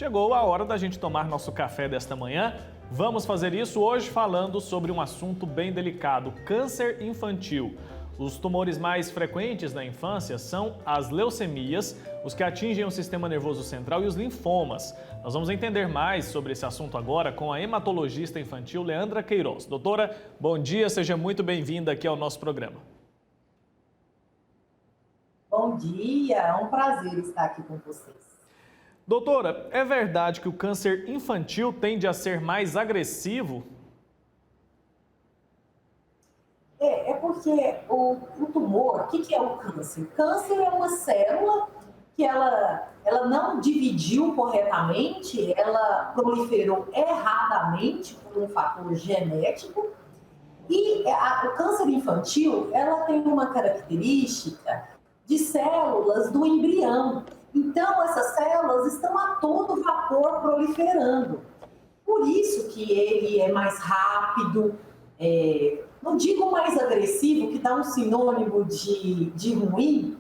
Chegou a hora da gente tomar nosso café desta manhã. Vamos fazer isso hoje falando sobre um assunto bem delicado, câncer infantil. Os tumores mais frequentes na infância são as leucemias, os que atingem o sistema nervoso central e os linfomas. Nós vamos entender mais sobre esse assunto agora com a hematologista infantil Leandra Queiroz. Doutora, bom dia, seja muito bem-vinda aqui ao nosso programa. Bom dia, é um prazer estar aqui com vocês. Doutora, é verdade que o câncer infantil tende a ser mais agressivo? É porque o tumor, o que é o câncer? O câncer é uma célula que ela não dividiu corretamente, ela proliferou erradamente por um fator genético. E o câncer infantil, ela tem uma característica de células do embrião. Então, essas células estão a todo vapor proliferando. Por isso que ele é mais rápido, não digo mais agressivo, que dá um sinônimo de ruim,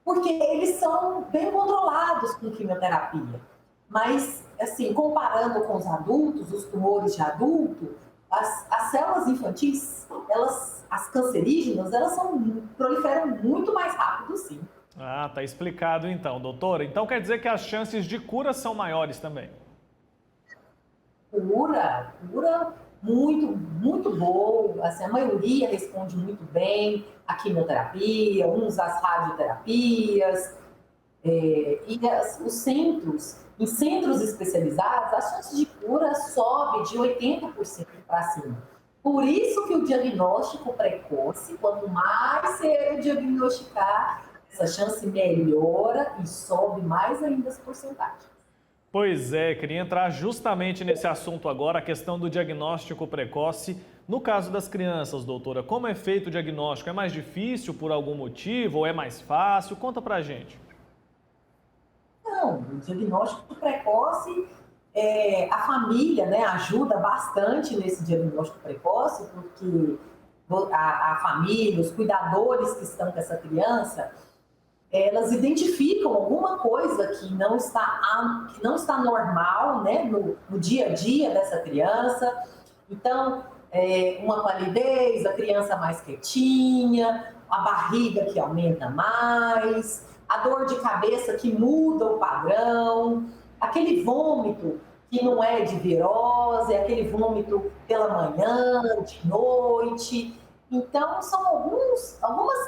porque eles são bem controlados com quimioterapia. Mas, assim, comparando com os adultos, os tumores de adulto, as células infantis, as cancerígenas, elas proliferam muito mais rápido, sim. Ah, tá explicado então, doutora. Então quer dizer que as chances de cura são maiores também? Cura muito boa, assim, a maioria responde muito bem à quimioterapia, uns às radioterapias, em centros especializados, a chance de cura sobe de 80% para cima. Por isso que o diagnóstico precoce, quanto mais cedo diagnosticar, essa chance melhora e sobe mais ainda as porcentagens. Pois é, queria entrar justamente nesse assunto agora, a questão do diagnóstico precoce. No caso das crianças, doutora, como é feito o diagnóstico? É mais difícil por algum motivo ou é mais fácil? Conta pra gente. Não, o diagnóstico precoce, a família, né, ajuda bastante nesse diagnóstico precoce, porque a família, os cuidadores que estão com essa criança, elas identificam alguma coisa que não está normal, né, no dia a dia dessa criança. Então, uma palidez, a criança mais quietinha, a barriga que aumenta mais, a dor de cabeça que muda o padrão, aquele vômito que não é de virose, é aquele vômito pela manhã, de noite. Então, são algumas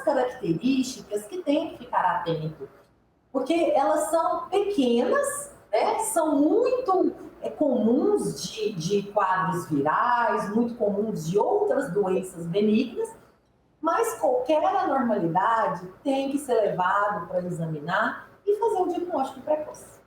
características que tem que ficar atento, porque elas são pequenas, né? São muito comuns de quadros virais, muito comuns de outras doenças benignas, mas qualquer anormalidade tem que ser levado para examinar e fazer um diagnóstico precoce.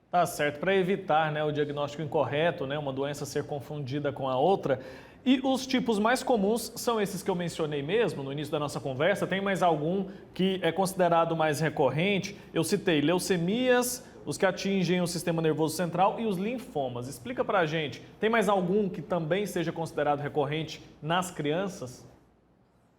Tá certo, para evitar, né, o diagnóstico incorreto, né, uma doença ser confundida com a outra. E os tipos mais comuns são esses que eu mencionei mesmo no início da nossa conversa? Tem mais algum que é considerado mais recorrente? Eu citei leucemias, os que atingem o sistema nervoso central e os linfomas. Explica pra gente, tem mais algum que também seja considerado recorrente nas crianças?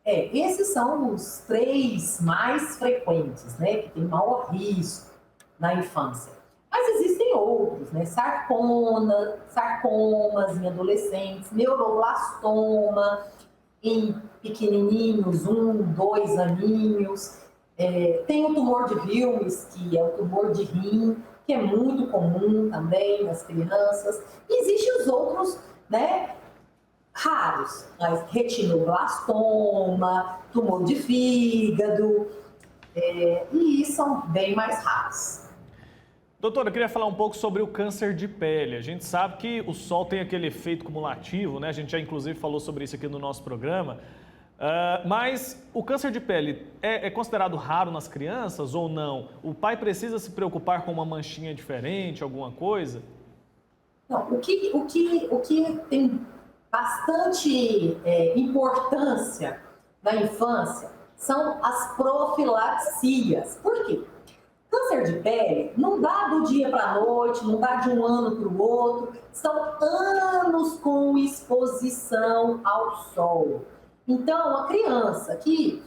Esses são os 3 mais frequentes, né, que tem maior risco na infância. Mas existem outros, né? Sarcomas em adolescentes, neuroblastoma em pequenininhos, 1, 2 aninhos. Tem o tumor de Wilms, que é o tumor de rim, que é muito comum também nas crianças. E existem os outros, né, raros, mas retinoblastoma, tumor de fígado, e são bem mais raros. Doutora, eu queria falar um pouco sobre o câncer de pele. A gente sabe que o sol tem aquele efeito cumulativo, né? A gente já inclusive falou sobre isso aqui no nosso programa. Mas o câncer de pele é considerado raro nas crianças ou não? O pai precisa se preocupar com uma manchinha diferente, alguma coisa? Não, o que tem bastante importância na infância são as profilaxias. Por quê? Câncer de pele não dá do dia para a noite, não dá de um ano para o outro, são anos com exposição ao sol. Então, a criança que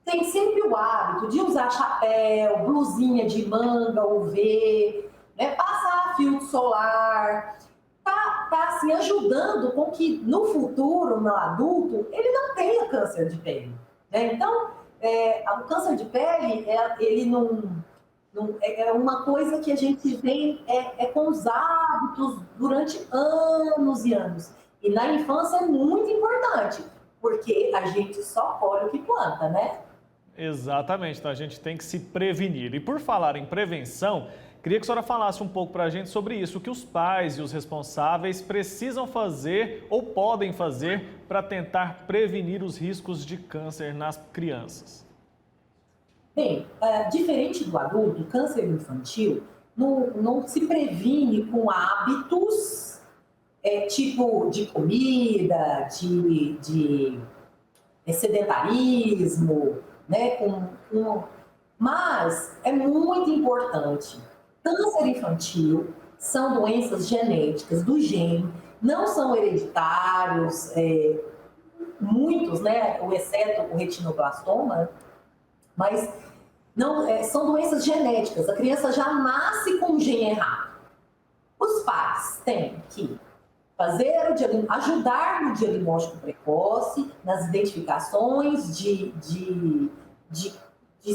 tem sempre o hábito de usar chapéu, blusinha de manga ou V, né, passar solar, tá assim, ajudando com que no futuro, no adulto, ele não tenha câncer de pele. Né? Então, o câncer de pele, ele é uma coisa que a gente vem com os hábitos durante anos e anos. E na infância é muito importante, porque a gente só colhe o que planta, né? Exatamente, então a gente tem que se prevenir. E por falar em prevenção, queria que a senhora falasse um pouco para a gente sobre isso, o que os pais e os responsáveis precisam fazer ou podem fazer para tentar prevenir os riscos de câncer nas crianças. Bem, diferente do adulto, o câncer infantil não se previne com hábitos tipo de comida, de sedentarismo, né? Mas é muito importante. Câncer infantil são doenças genéticas do gene, não são hereditários, muitos, né? Exceto o retinoblastoma, mas não, são doenças genéticas. A criança já nasce com o gene errado. Os pais têm que ajudar no diagnóstico precoce, nas identificações de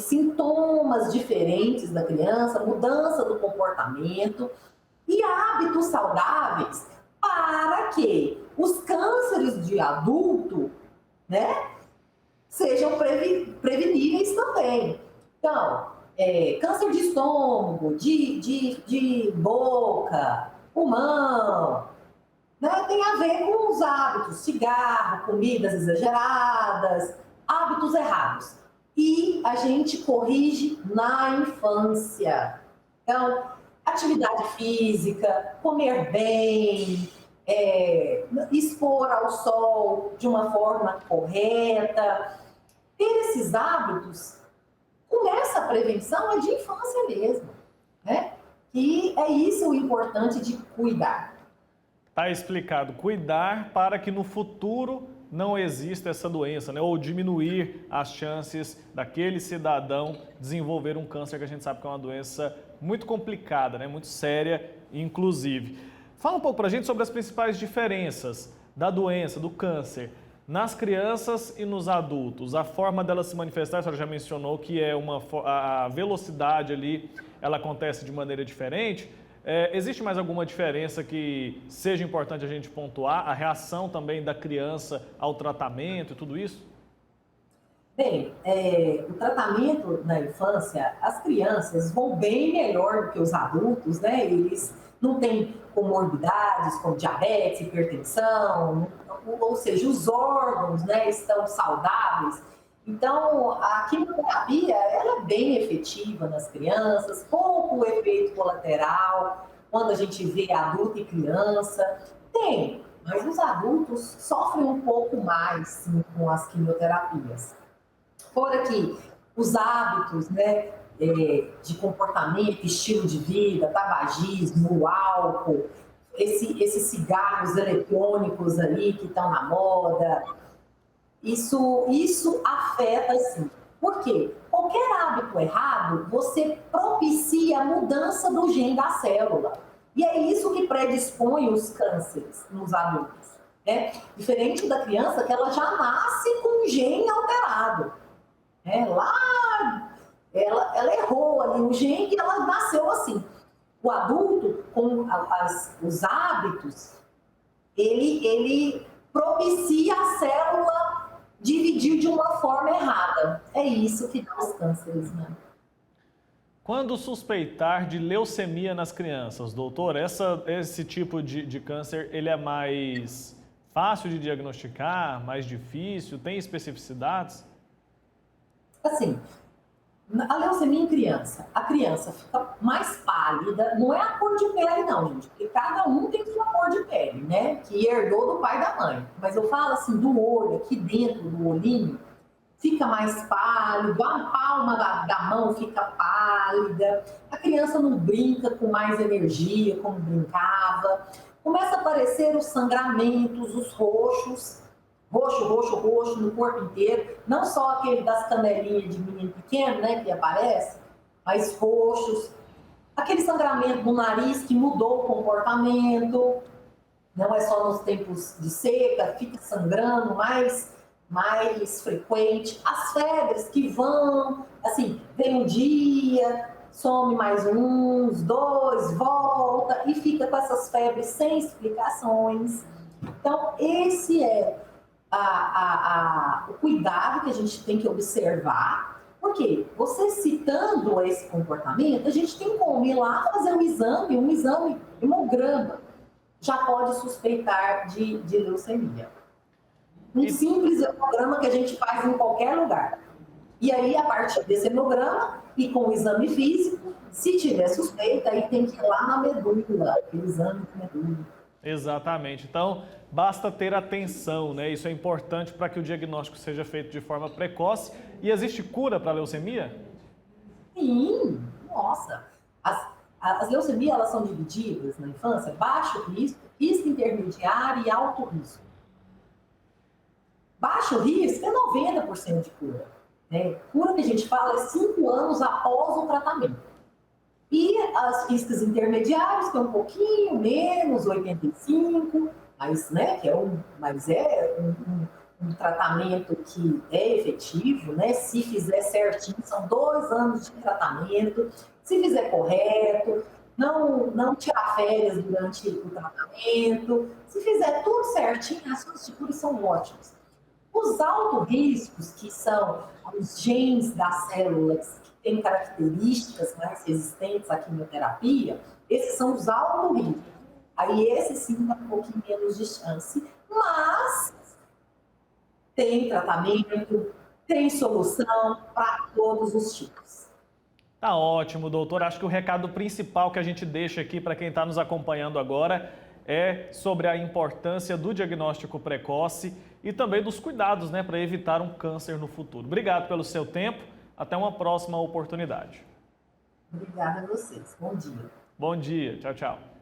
sintomas diferentes da criança, mudança do comportamento e hábitos saudáveis para que os cânceres de adulto, né, sejam preveníveis também. Então, câncer de estômago, de boca, pulmão, né, tem a ver com os hábitos, cigarro, comidas exageradas, hábitos errados. E a gente corrige na infância. Então, atividade física, comer bem, expor ao sol de uma forma correta. Ter esses hábitos, começa a prevenção é de infância mesmo, né? E é isso o importante de cuidar. Está explicado, cuidar para que no futuro não exista essa doença, né? Ou diminuir as chances daquele cidadão desenvolver um câncer, que a gente sabe que é uma doença muito complicada, né? Muito séria, inclusive. Fala um pouco para a gente sobre as principais diferenças da doença, do câncer, nas crianças e nos adultos. A forma dela se manifestar, a senhora já mencionou que a velocidade ali, ela acontece de maneira diferente. Existe mais alguma diferença que seja importante a gente pontuar? A reação também da criança ao tratamento e tudo isso? Bem, o tratamento na infância, as crianças vão bem melhor do que os adultos, né? Eles não têm comorbidades como diabetes, hipertensão, ou seja, os órgãos, né, estão saudáveis. Então, a quimioterapia, ela é bem efetiva nas crianças, pouco efeito colateral, quando a gente vê adulto e criança. Tem, mas os adultos sofrem um pouco mais, sim, com as quimioterapias. Fora que os hábitos, né, de comportamento, estilo de vida, tabagismo, álcool, esses cigarros eletrônicos aí que estão na moda, isso afeta, sim. Por quê? Qualquer hábito errado, você propicia a mudança do gene da célula. E é isso que predispõe os cânceres nos adultos. Né? Diferente da criança, que ela já nasce com o gene alterado. Lá, ela errou ali o gene e ela nasceu assim. O adulto, com os hábitos, ele propicia a célula dividir de uma forma errada. É isso que dá os cânceres, né? Quando suspeitar de leucemia nas crianças, doutor, esse tipo de câncer, ele é mais fácil de diagnosticar, mais difícil, tem especificidades? Assim, a leucemia em criança, a criança fica mais pálida, não é a cor de pele não, gente, porque cada um tem sua cor de pele, né, que herdou do pai e da mãe. Mas eu falo assim, do olho, aqui dentro do olhinho, fica mais pálido, a palma da mão fica pálida, a criança não brinca com mais energia como brincava, começa a aparecer os sangramentos, os roxos, roxo no corpo inteiro, não só aquele das canelinhas de menino pequeno, né, que aparece, mas roxos. aquele sangramento no nariz que mudou o comportamento, não é só nos tempos de seca, fica sangrando mais frequente. As febres que vão, assim, vem um dia, some mais uns, dois, volta e fica com essas febres sem explicações. Então, esse é o cuidado que a gente tem que observar, porque você citando esse comportamento, a gente tem como ir lá fazer um exame hemograma, já pode suspeitar de leucemia. Um simples hemograma que a gente faz em qualquer lugar. E aí, a partir desse hemograma e com o exame físico, se tiver suspeita, aí tem que ir lá na medula, aquele exame de medula. Exatamente. Então, basta ter atenção, né? Isso é importante para que o diagnóstico seja feito de forma precoce. E existe cura para a leucemia? Sim, nossa. As leucemias, elas são divididas na infância, baixo risco, risco intermediário e alto risco. Baixo risco é 90% de cura. Né? Cura que a gente fala é 5 anos após o tratamento. E as riscos intermediários, que é um pouquinho menos, 85, mas, né, mas é um tratamento que é efetivo, né? Se fizer certinho, são 2 anos de tratamento, se fizer correto, não tirar férias durante o tratamento, se fizer tudo certinho, as chances de cura são ótimas. Os altos riscos, que são os genes das células que têm características mais resistentes à quimioterapia, esses são os altos riscos. Aí esse sim dá um pouquinho menos de chance, mas tem tratamento, tem solução para todos os tipos. Tá ótimo, doutor. Acho que o recado principal que a gente deixa aqui para quem está nos acompanhando agora é sobre a importância do diagnóstico precoce e também dos cuidados, né, para evitar um câncer no futuro. Obrigado pelo seu tempo. Até uma próxima oportunidade. Obrigada a vocês. Bom dia. Bom dia. Tchau, tchau.